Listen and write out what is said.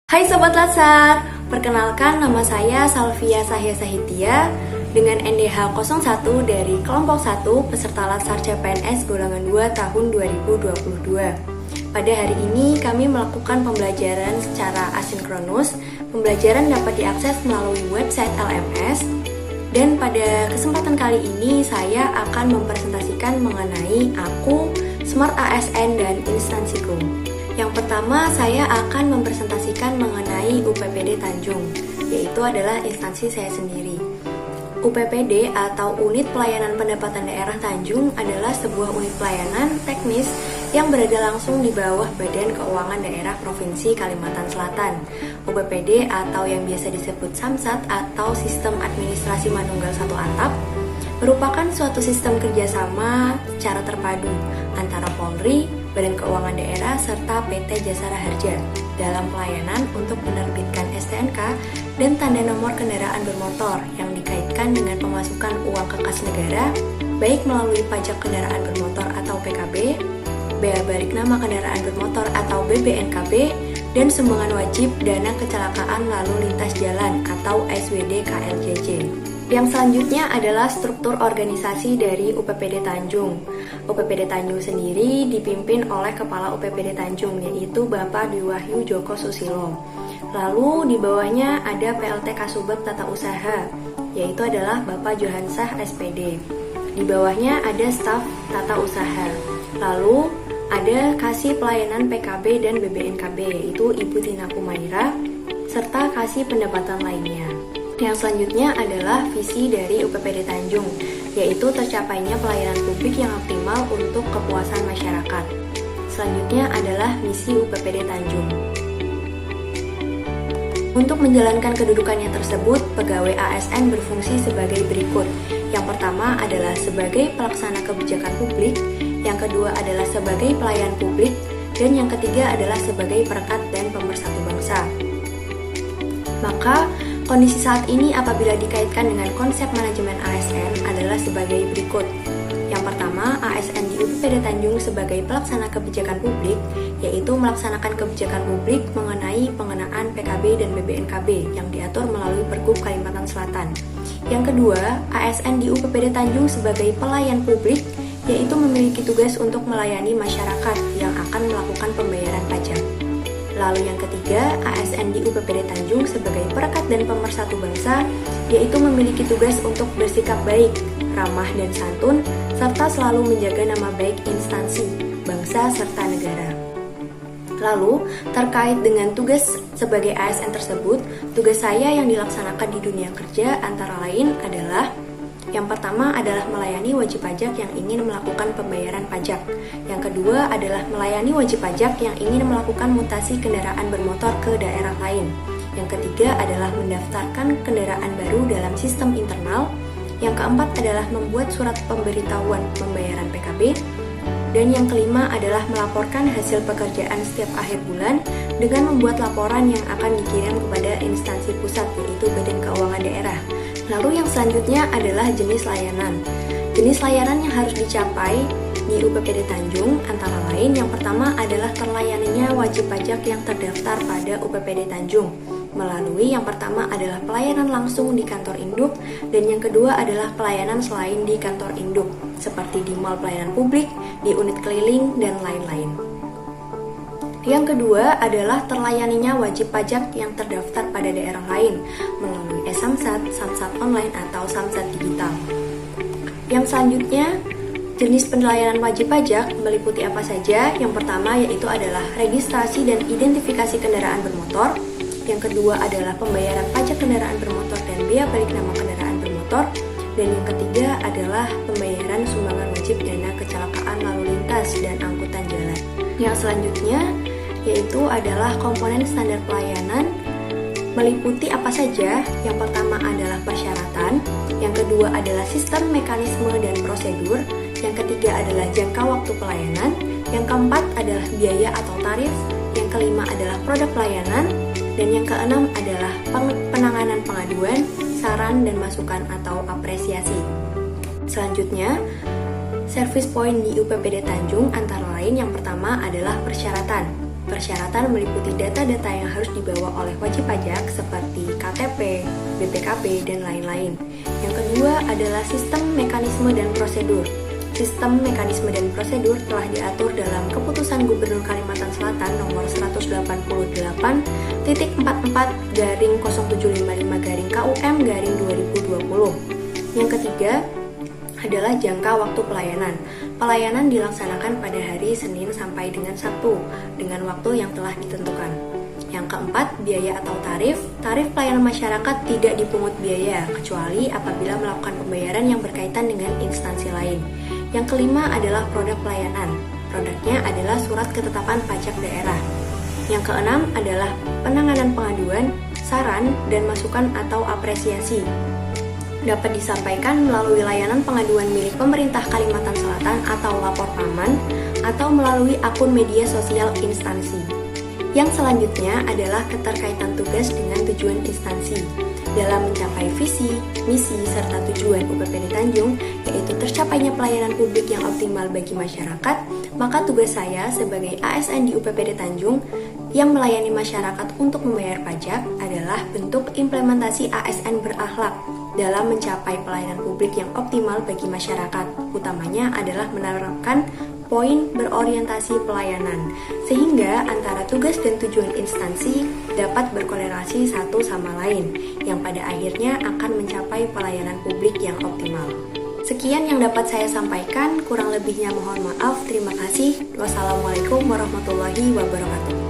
Hai Sobat Latsar, perkenalkan nama saya Salvia Sahya Sahitya dengan NDH 01 dari kelompok 1 peserta Latsar CPNS golongan 2 tahun 2022. Pada hari ini kami melakukan pembelajaran secara asinkronus. Pembelajaran dapat diakses melalui website LMS dan pada kesempatan kali ini saya akan mempresentasikan mengenai aku, Smart ASN, dan instansiku. Yang pertama, saya akan mempresentasikan mengenai UPPD Tanjung, yaitu adalah instansi saya sendiri. UPPD atau Unit Pelayanan Pendapatan Daerah Tanjung adalah sebuah unit pelayanan teknis yang berada langsung di bawah Badan Keuangan Daerah Provinsi Kalimantan Selatan. UPPD atau yang biasa disebut Samsat atau Sistem Administrasi Manunggal Satu Atap merupakan suatu sistem kerjasama secara terpadu antara Polri, Badan Keuangan Daerah, serta PT Jasa Raharja dalam pelayanan untuk menerbitkan STNK dan tanda nomor kendaraan bermotor yang dikaitkan dengan pemasukan uang ke kas negara, baik melalui pajak kendaraan bermotor atau PKB, bea balik nama kendaraan bermotor atau BBNKB, dan sumbangan wajib dana kecelakaan lalu lintas jalan atau SWD KLJJ. Yang selanjutnya adalah struktur organisasi dari UPPD Tanjung. UPPD Tanjung sendiri dipimpin oleh Kepala UPPD Tanjung, yaitu Bapak Dwi Wahyu Joko Susilo. Lalu di bawahnya ada PLT Kasubag Tata Usaha, yaitu adalah Bapak Johansah SPD. Di bawahnya ada staf Tata Usaha. Lalu ada Kasih Pelayanan PKB dan BBNKB, yaitu Ibu Tina Kumaira, serta Kasih Pendapatan lainnya. Yang selanjutnya adalah visi dari UPPD Tanjung, yaitu tercapainya pelayanan publik yang optimal untuk kepuasan masyarakat. Selanjutnya adalah misi UPPD Tanjung. Untuk menjalankan kedudukannya tersebut, pegawai ASN berfungsi sebagai berikut. Yang pertama adalah sebagai pelaksana kebijakan publik, yang kedua adalah sebagai pelayan publik, dan yang ketiga adalah sebagai perekat dan pemersatu bangsa. Maka, kondisi saat ini apabila dikaitkan dengan konsep manajemen ASN adalah sebagai berikut. Yang pertama, ASN di UPPD Tanjung sebagai pelaksana kebijakan publik, yaitu melaksanakan kebijakan publik mengenai pengenaan PKB dan BBNKB yang diatur melalui Pergub Kalimantan Selatan. Yang kedua, ASN di UPPD Tanjung sebagai pelayan publik, yaitu memiliki tugas untuk melayani masyarakat yang akan melakukan pembayaran pajak. Lalu yang ketiga, ASN di UPPD Tanjung sebagai perekat dan pemersatu bangsa, yaitu memiliki tugas untuk bersikap baik, ramah dan santun, serta selalu menjaga nama baik instansi, bangsa, serta negara. Lalu, terkait dengan tugas sebagai ASN tersebut, tugas saya yang dilaksanakan di dunia kerja antara lain adalah: yang pertama adalah melayani wajib pajak yang ingin melakukan pembayaran pajak. Yang kedua adalah melayani wajib pajak yang ingin melakukan mutasi kendaraan bermotor ke daerah lain. Yang ketiga adalah mendaftarkan kendaraan baru dalam sistem internal. Yang keempat adalah membuat surat pemberitahuan pembayaran PKB. Dan yang kelima adalah melaporkan hasil pekerjaan setiap akhir bulan dengan membuat laporan yang akan dikirim kepada instansi pusat, yaitu Badan Keuangan Daerah. Lalu yang selanjutnya adalah jenis layanan. Jenis layanan yang harus dicapai di UPPD Tanjung antara lain yang pertama adalah terlayaninya wajib pajak yang terdaftar pada UPPD Tanjung melalui yang pertama adalah pelayanan langsung di kantor induk dan yang kedua adalah pelayanan selain di kantor induk seperti di mal pelayanan publik, di unit keliling, dan lain-lain. Yang kedua adalah terlayaninya wajib pajak yang terdaftar pada daerah lain melalui e-Samsat, Samsat online, atau Samsat digital. Yang selanjutnya, jenis pelayanan wajib pajak meliputi apa saja? Yang pertama yaitu adalah registrasi dan identifikasi kendaraan bermotor. Yang kedua adalah pembayaran pajak kendaraan bermotor dan bea balik nama kendaraan bermotor. Dan yang ketiga adalah pembayaran sumbangan wajib dana kecelakaan lalu lintas dan angkutan jalan. Yang selanjutnya yaitu adalah komponen standar pelayanan meliputi apa saja? Yang pertama adalah persyaratan, yang kedua adalah sistem, mekanisme, dan prosedur, yang ketiga adalah jangka waktu pelayanan, yang keempat adalah biaya atau tarif, yang kelima adalah produk pelayanan, dan yang keenam adalah penanganan pengaduan, saran, dan masukan atau apresiasi. Selanjutnya, service point di UPPD Tanjung antara lain yang pertama adalah persyaratan. Persyaratan meliputi data-data yang harus dibawa oleh wajib pajak seperti KTP, BPKB, dan lain-lain. Yang kedua adalah sistem, mekanisme, dan prosedur. Sistem, mekanisme, dan prosedur telah diatur dalam Keputusan Gubernur Kalimantan Selatan nomor 188-44-0755-KUM-2020. Yang ketiga adalah jangka waktu pelayanan. Pelayanan dilaksanakan pada hari Senin sampai dengan Sabtu dengan waktu yang telah ditentukan. Yang keempat, biaya atau tarif. Tarif pelayanan masyarakat tidak dipungut biaya kecuali apabila melakukan pembayaran yang berkaitan dengan instansi lain. Yang kelima adalah produk pelayanan. Produknya adalah surat ketetapan pajak daerah. Yang keenam adalah penanganan pengaduan, saran, dan masukan atau apresiasi. Dapat disampaikan melalui layanan pengaduan milik pemerintah Kalimantan Selatan atau Lapor Paman, atau melalui akun media sosial instansi. Yang selanjutnya adalah keterkaitan tugas dengan tujuan instansi dalam mencapai visi, misi, serta tujuan UPPD Tanjung, yaitu tercapainya pelayanan publik yang optimal bagi masyarakat. Maka tugas saya sebagai ASN di UPPD Tanjung yang melayani masyarakat untuk membayar pajak adalah bentuk implementasi ASN berakhlak dalam mencapai pelayanan publik yang optimal bagi masyarakat. Utamanya adalah menerapkan poin berorientasi pelayanan, sehingga antara tugas dan tujuan instansi dapat berkorelasi satu sama lain, yang pada akhirnya akan mencapai pelayanan publik yang optimal. Sekian yang dapat saya sampaikan, kurang lebihnya mohon maaf. Terima kasih. Wassalamualaikum warahmatullahi wabarakatuh.